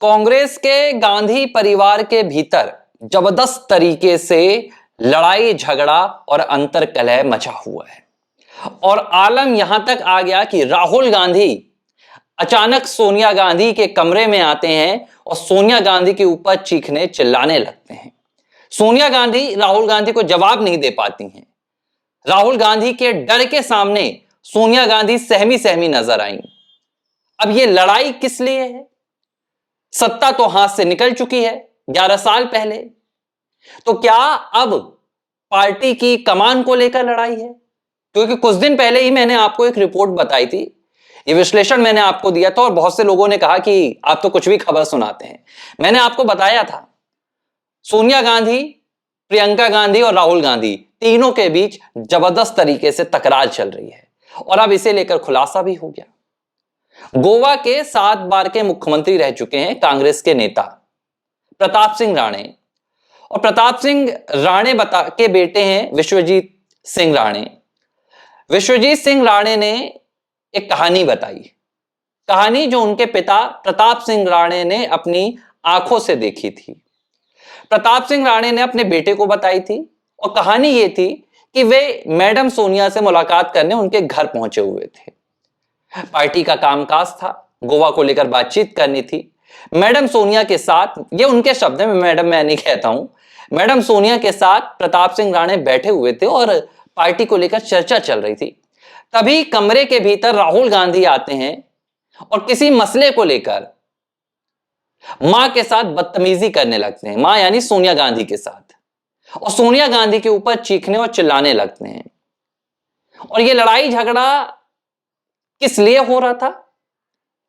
कांग्रेस के गांधी परिवार के भीतर जबरदस्त तरीके से लड़ाई झगड़ा और अंतर्कलह मचा हुआ है और आलम यहां तक आ गया कि राहुल गांधी अचानक सोनिया गांधी के कमरे में आते हैं और सोनिया गांधी के ऊपर चीखने चिल्लाने लगते हैं। सोनिया गांधी राहुल गांधी को जवाब नहीं दे पाती हैं। राहुल गांधी के डर के सामने सोनिया गांधी सहमी सहमी नजर आई। अब यह लड़ाई किस लिए है? सत्ता तो हाथ से निकल चुकी है 11 साल पहले, तो क्या अब पार्टी की कमान को लेकर लड़ाई है? क्योंकि कुछ दिन पहले ही मैंने आपको एक रिपोर्ट बताई थी, ये विश्लेषण मैंने आपको दिया था और बहुत से लोगों ने कहा कि आप तो कुछ भी खबर सुनाते हैं। मैंने आपको बताया था सोनिया गांधी, प्रियंका गांधी और राहुल गांधी तीनों के बीच जबरदस्त तरीके से तकरार चल रही है और अब इसे लेकर खुलासा भी हो गया। गोवा के 7 बार के मुख्यमंत्री रह चुके हैं कांग्रेस के नेता प्रताप सिंह राणे, और प्रताप सिंह राणे के बेटे हैं विश्वजीत सिंह राणे। विश्वजीत सिंह राणे ने एक कहानी बताई, कहानी जो उनके पिता प्रताप सिंह राणे ने अपनी आंखों से देखी थी। प्रताप सिंह राणे ने अपने बेटे को बताई थी और कहानी यह थी कि वे मैडम सोनिया से मुलाकात करने उनके घर पहुंचे हुए थे। पार्टी का कामकाज था, गोवा को लेकर बातचीत करनी थी। मैडम सोनिया के साथ, ये उनके शब्द हैं, मैडम मैं नहीं कहता हूं, मैडम सोनिया के साथ प्रताप सिंह राणे बैठे हुए थे और पार्टी को लेकर चर्चा चल रही थी। तभी कमरे के भीतर राहुल गांधी आते हैं और किसी मसले को लेकर मां के साथ बदतमीजी करने लगते हैं, मां यानी सोनिया गांधी के साथ, और सोनिया गांधी के ऊपर चीखने और चिल्लाने लगते हैं। और यह लड़ाई झगड़ा किस लिए हो रहा था?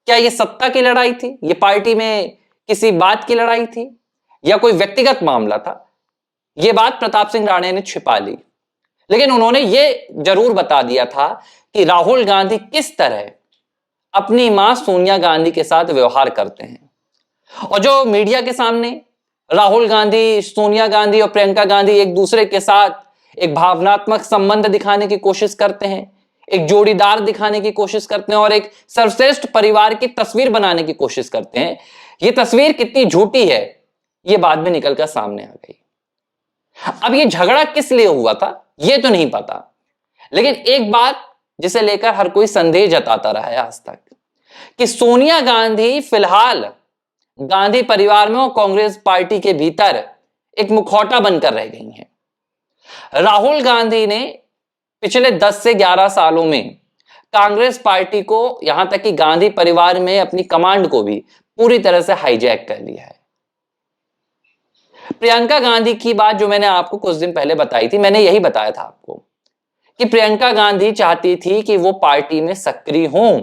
क्या यह सत्ता की लड़ाई थी, यह पार्टी में किसी बात की लड़ाई थी, या कोई व्यक्तिगत मामला था? यह बात प्रताप सिंह राणे ने छिपा ली, लेकिन उन्होंने यह जरूर बता दिया था कि राहुल गांधी किस तरह अपनी मां सोनिया गांधी के साथ व्यवहार करते हैं। और जो मीडिया के सामने राहुल गांधी, सोनिया गांधी और प्रियंका गांधी एक दूसरे के साथ एक भावनात्मक संबंध दिखाने की कोशिश करते हैं, एक जोड़ीदार दिखाने की कोशिश करते हैं और एक सर्वश्रेष्ठ परिवार की तस्वीर बनाने की कोशिश करते हैं, यह तस्वीर कितनी झूठी है यह बाद में निकलकर सामने आ गई। अब यह झगड़ा किस लिए हुआ था यह तो नहीं पता, लेकिन एक बात जिसे लेकर हर कोई संदेह जताता रहा है आज तक, कि सोनिया गांधी फिलहाल गांधी परिवार में और कांग्रेस पार्टी के भीतर एक मुखौटा बनकर रह गई हैं। राहुल गांधी ने पिछले 10 से 11 सालों में कांग्रेस पार्टी को, यहां तक कि गांधी परिवार में अपनी कमांड को भी पूरी तरह से हाईजैक कर लिया है। प्रियंका गांधी की बात जो मैंने आपको कुछ दिन पहले बताई थी, मैंने यही बताया था आपको कि प्रियंका गांधी चाहती थी कि वो पार्टी में सक्रिय हों,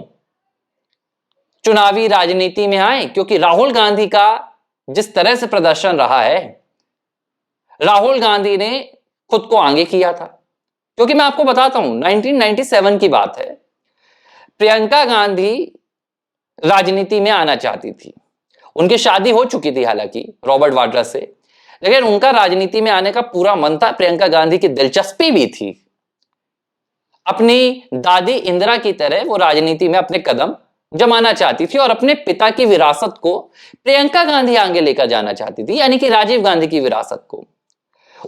चुनावी राजनीति में आए, क्योंकि राहुल गांधी का जिस तरह से प्रदर्शन रहा है, राहुल गांधी ने खुद को आगे किया था। क्योंकि मैं आपको बताता हूं 1997 की बात है, प्रियंका गांधी राजनीति में आना चाहती थी। उनकी शादी हो चुकी थी हालांकि रॉबर्ट वाड्रा से, लेकिन उनका राजनीति में आने का पूरा मन था। प्रियंका गांधी की दिलचस्पी भी थी, अपनी दादी इंदिरा की तरह वो राजनीति में अपने कदम जमाना चाहती थी और अपने पिता की विरासत को प्रियंका गांधी आगे लेकर जाना चाहती थी, यानी कि राजीव गांधी की विरासत को।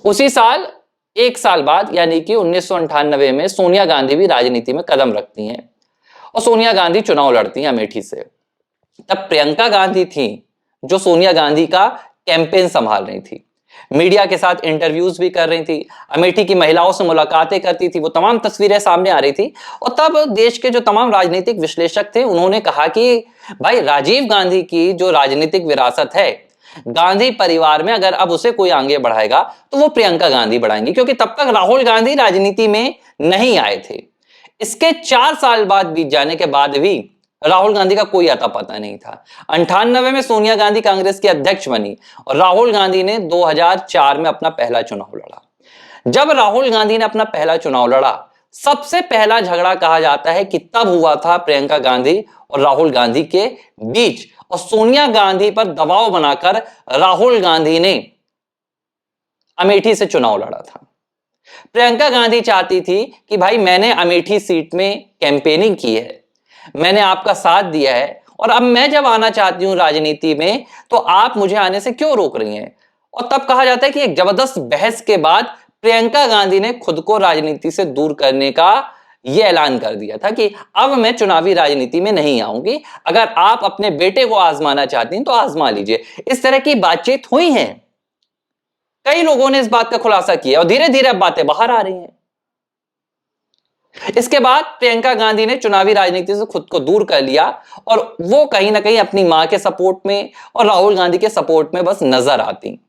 उसी साल, एक साल बाद, यानी कि 1998 में सोनिया गांधी भी राजनीति में कदम रखती हैं और सोनिया गांधी चुनाव लड़ती हैं अमेठी से। तब प्रियंका गांधी थी जो सोनिया गांधी का कैंपेन संभाल रही थी, मीडिया के साथ इंटरव्यूज भी कर रही थी, अमेठी की महिलाओं से मुलाकातें करती थी, वो तमाम तस्वीरें सामने आ रही थी। और तब देश के जो तमाम राजनीतिक विश्लेषक थे उन्होंने कहा कि भाई, राजीव गांधी की जो राजनीतिक विरासत है गांधी परिवार में, अगर अब उसे कोई आगे बढ़ाएगा तो वो प्रियंका गांधी बढ़ाएंगी, क्योंकि तब तक राहुल गांधी राजनीति में नहीं आए थे। इसके 4 साल बाद बीत जाने के बाद भी राहुल गांधी का कोई अता पता नहीं था। 98 में सोनिया गांधी कांग्रेस की अध्यक्ष बनी और राहुल गांधी ने 2004 में अपना पहला चुनाव लड़ा। जब राहुल गांधी ने अपना पहला चुनाव लड़ा, सबसे पहला झगड़ा कहा जाता है कि तब हुआ था प्रियंका गांधी और राहुल गांधी के बीच, और सोनिया गांधी पर दबाव बनाकर राहुल गांधी ने अमेठी से चुनाव लड़ा था। प्रियंका गांधी चाहती थी कि भाई, मैंने अमेठी सीट में कैंपेनिंग की है, मैंने आपका साथ दिया है और अब मैं जब आना चाहती हूं राजनीति में तो आप मुझे आने से क्यों रोक रही हैं। और तब कहा जाता है कि एक जबरदस्त बहस के बाद प्रियंका गांधी ने खुद को राजनीति से दूर करने का यह ऐलान कर दिया था कि अब मैं चुनावी राजनीति में नहीं आऊंगी, अगर आप अपने बेटे को आजमाना चाहती हैं तो आजमा लीजिए। इस तरह की बातचीत हुई है, कई लोगों ने इस बात का खुलासा किया और धीरे धीरे अब बातें बाहर आ रही हैं। इसके बाद प्रियंका गांधी ने चुनावी राजनीति से खुद को दूर कर लिया और वो कहीं ना कहीं अपनी मां के सपोर्ट में और राहुल गांधी के सपोर्ट में बस नजर आती।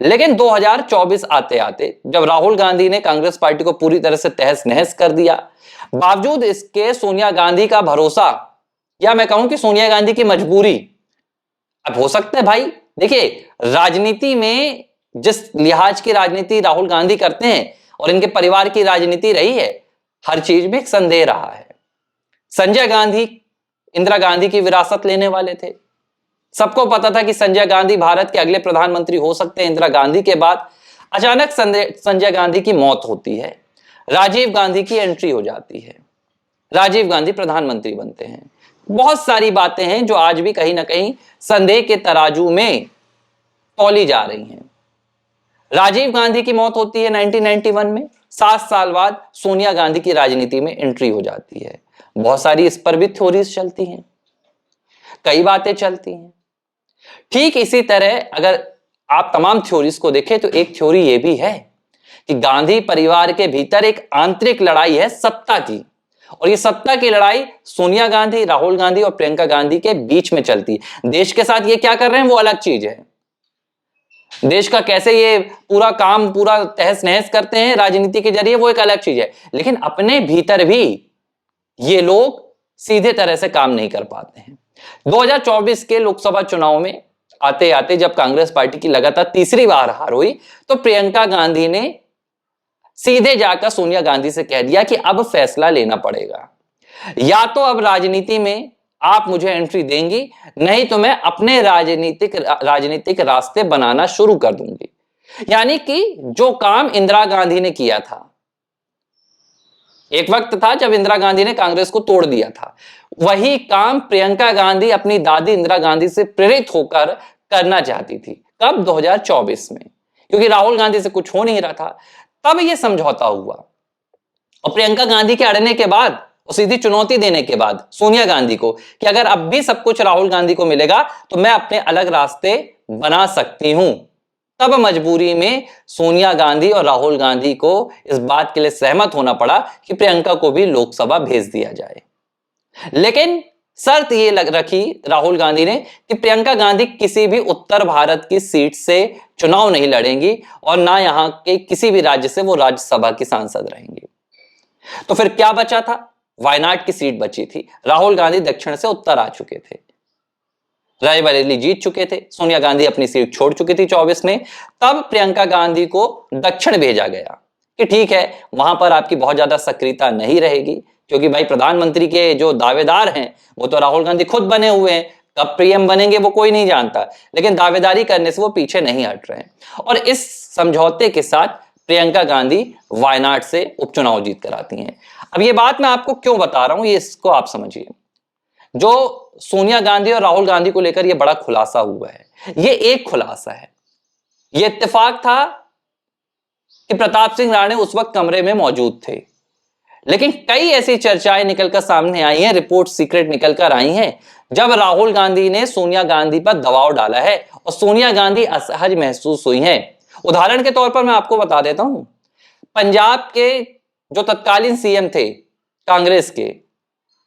लेकिन 2024 आते आते जब राहुल गांधी ने कांग्रेस पार्टी को पूरी तरह से तहस नहस कर दिया, बावजूद इसके सोनिया गांधी का भरोसा, या मैं कहूं कि सोनिया गांधी की मजबूरी, अब हो सकता है भाई देखिए राजनीति में जिस लिहाज की राजनीति राहुल गांधी करते हैं और इनके परिवार की राजनीति रही है, हर चीज में एक संदेह रहा है। संजय गांधी इंदिरा गांधी की विरासत लेने वाले थे, सबको पता था कि संजय गांधी भारत के अगले प्रधानमंत्री हो सकते हैं इंदिरा गांधी के बाद। अचानक संजय गांधी की मौत होती है, राजीव गांधी की एंट्री हो जाती है, राजीव गांधी प्रधानमंत्री बनते हैं। बहुत सारी बातें हैं जो आज भी कहीं ना कहीं संदेह के तराजू में तौली जा रही हैं। राजीव गांधी की मौत होती है 1991 में, 7 साल बाद सोनिया गांधी की राजनीति में एंट्री हो जाती है। बहुत सारी इस पर भी थ्योरीज चलती हैं, कई बातें चलती हैं। ठीक इसी तरह अगर आप तमाम थ्योरीज को देखें तो एक थ्योरी यह भी है कि गांधी परिवार के भीतर एक आंतरिक लड़ाई है सत्ता की, और ये सत्ता की लड़ाई सोनिया गांधी, राहुल गांधी और प्रियंका गांधी के बीच में चलती है। देश के साथ ये क्या कर रहे हैं वो अलग चीज है, देश का कैसे ये पूरा काम पूरा तहस नहस करते हैं राजनीति के जरिए वो एक अलग चीज है, लेकिन अपने भीतर भी ये लोग सीधे तरह से काम नहीं कर पाते हैं। 2024 के लोकसभा चुनाव में आते आते जब कांग्रेस पार्टी की लगातार तीसरी बार हार हुई तो प्रियंका गांधी ने सीधे जाकर सोनिया गांधी से कह दिया कि अब फैसला लेना पड़ेगा, या तो अब राजनीति में आप मुझे एंट्री देंगी, नहीं तो मैं अपने राजनीतिक रास्ते बनाना शुरू कर दूंगी। यानी कि जो काम इंदिरा गांधी ने किया था, एक वक्त था जब इंदिरा गांधी ने कांग्रेस को तोड़ दिया था, वही काम प्रियंका गांधी अपनी दादी इंदिरा गांधी से प्रेरित होकर करना चाहती थी। कब? 2024 में, क्योंकि राहुल गांधी से कुछ हो नहीं रहा था। तब यह समझौता हुआ और प्रियंका गांधी के अड़ने के बाद और सीधी चुनौती देने के बाद सोनिया गांधी को कि अगर अब भी सब कुछ राहुल गांधी को मिलेगा तो मैं अपने अलग रास्ते बना सकती हूं, तब मजबूरी में सोनिया गांधी और राहुल गांधी को इस बात के लिए सहमत होना पड़ा कि प्रियंका को भी लोकसभा भेज दिया जाए। लेकिन शर्त ये रखी राहुल गांधी ने कि प्रियंका गांधी किसी भी उत्तर भारत की सीट से चुनाव नहीं लड़ेंगी और ना यहां के किसी भी राज्य से वो राज्यसभा की सांसद रहेंगी। तो फिर क्या बचा था? वायनाड की सीट बची थी। राहुल गांधी दक्षिण से उत्तर आ चुके थे, रायबरेली जीत चुके थे, सोनिया गांधी अपनी सीट छोड़ चुकी थी 24 में। तब प्रियंका गांधी को दक्षिण भेजा गया कि ठीक है वहां पर आपकी बहुत ज्यादा सक्रियता नहीं रहेगी, क्योंकि भाई प्रधानमंत्री के जो दावेदार हैं वो तो राहुल गांधी खुद बने हुए हैं, कब पीएम बनेंगे वो कोई नहीं जानता, लेकिन दावेदारी करने से वो पीछे नहीं हट रहे हैं। और इस समझौते के साथ प्रियंका गांधी वायनाड से उपचुनाव जीत कर आती हैं। अब ये बात मैं आपको क्यों बता रहा हूं, ये इसको आप समझिए। जो सोनिया गांधी और राहुल गांधी को लेकर ये बड़ा खुलासा हुआ है, ये एक खुलासा है। ये इत्तेफाक था कि प्रताप सिंह राणे उस वक्त कमरे में मौजूद थे, लेकिन कई ऐसी चर्चाएं निकलकर सामने आई हैं, रिपोर्ट सीक्रेट निकलकर आई हैं, जब राहुल गांधी ने सोनिया गांधी पर दबाव डाला है और सोनिया गांधी असहज महसूस हुई हैं। उदाहरण के तौर पर मैं आपको बता देता हूं, पंजाब के जो तत्कालीन सीएम थे कांग्रेस के,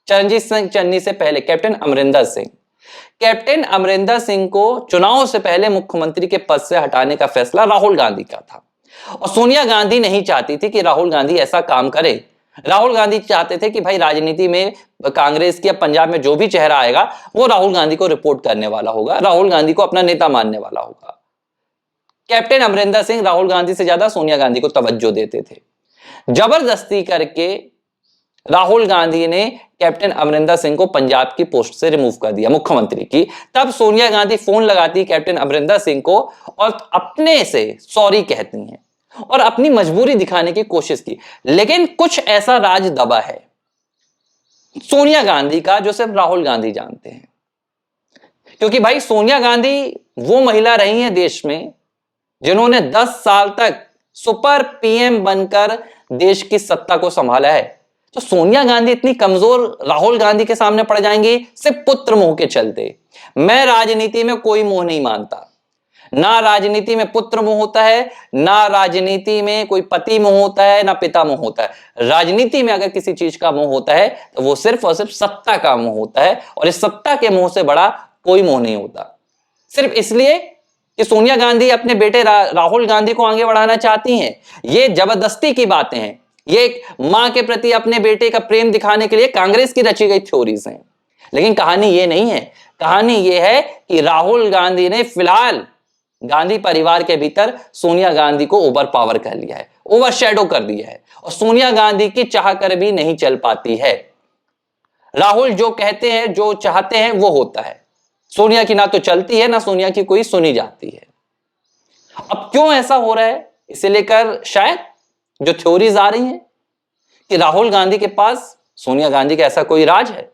चरणजीत सिंह चन्नी से पहले कैप्टन अमरिंदर सिंह को चुनाव से पहले मुख्यमंत्री के पद से हटाने का फैसला राहुल गांधी का था और सोनिया गांधी नहीं चाहती थी कि राहुल गांधी ऐसा काम करे। राहुल गांधी चाहते थे कि भाई राजनीति में कांग्रेस की, पंजाब में जो भी चेहरा आएगा वो राहुल गांधी को रिपोर्ट करने वाला होगा, राहुल गांधी को अपना नेता मानने वाला होगा। कैप्टन अमरिंदर सिंह राहुल गांधी से ज्यादा सोनिया गांधी को तवज्जो देते थे। जबरदस्ती करके राहुल गांधी ने कैप्टन अमरिंदर सिंह को पंजाब की पोस्ट से रिमूव कर दिया, मुख्यमंत्री की। तब सोनिया गांधी फोन लगाती कैप्टन अमरिंदर सिंह को और अपने से सॉरी कहती हैं और अपनी मजबूरी दिखाने की कोशिश की। लेकिन कुछ ऐसा राज दबा है सोनिया गांधी का जो सिर्फ राहुल गांधी जानते हैं। क्योंकि भाई सोनिया गांधी वो महिला रही है देश में जिन्होंने 10 साल तक सुपर पीएम बनकर देश की सत्ता को संभाला है। तो सोनिया गांधी इतनी कमजोर राहुल गांधी के सामने पड़ जाएंगी सिर्फ पुत्र मोह के चलते। मैं राजनीति में कोई मोह नहीं मानता, ना राजनीति में पुत्र मोह होता है, ना राजनीति में कोई पति मोह होता है, ना पिता मोह होता है। राजनीति में अगर किसी चीज का मोह होता है तो वो सिर्फ और सिर्फ सत्ता का मोह होता है, और इस सत्ता के मोह से बड़ा कोई मोह नहीं होता। सिर्फ इसलिए कि सोनिया गांधी अपने बेटे राहुल गांधी को आगे बढ़ाना चाहती हैं, ये जबरदस्ती की बातें हैं। ये एक मां के प्रति अपने बेटे का प्रेम दिखाने के लिए कांग्रेस की रची गई थ्योरीज हैं। लेकिन कहानी ये नहीं है, कहानी ये है कि राहुल गांधी ने फिलहाल गांधी परिवार के भीतर सोनिया गांधी को ओवर पावर कर लिया है, ओवर शेडो कर दिया है, और सोनिया गांधी की चाह कर भी नहीं चल पाती है। राहुल जो कहते हैं, जो चाहते हैं वो होता है। सोनिया की ना तो चलती है, ना सोनिया की कोई सुनी जाती है। अब क्यों ऐसा हो रहा है, इसे लेकर शायद जो थ्योरीज आ रही हैं कि राहुल गांधी के पास सोनिया गांधी का ऐसा कोई राज है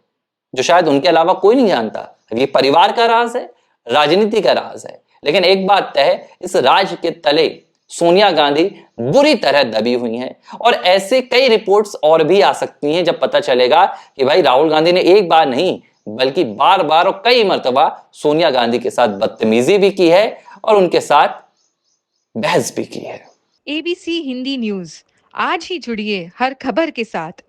जो शायद उनके अलावा कोई नहीं जानता। ये परिवार का राज है, राजनीति का राज है। लेकिन एक बात तय है, इस राज के तले सोनिया गांधी बुरी तरह दबी हुई हैं, और ऐसे कई रिपोर्ट्स और भी आ सकती हैं जब पता चलेगा कि भाई राहुल गांधी ने एक बार नहीं बल्कि बार बार और कई मर्तबा सोनिया गांधी के साथ बदतमीजी भी की है और उनके साथ बहस भी की है। ABC हिंदी न्यूज, आज ही जुड़िए हर खबर के साथ।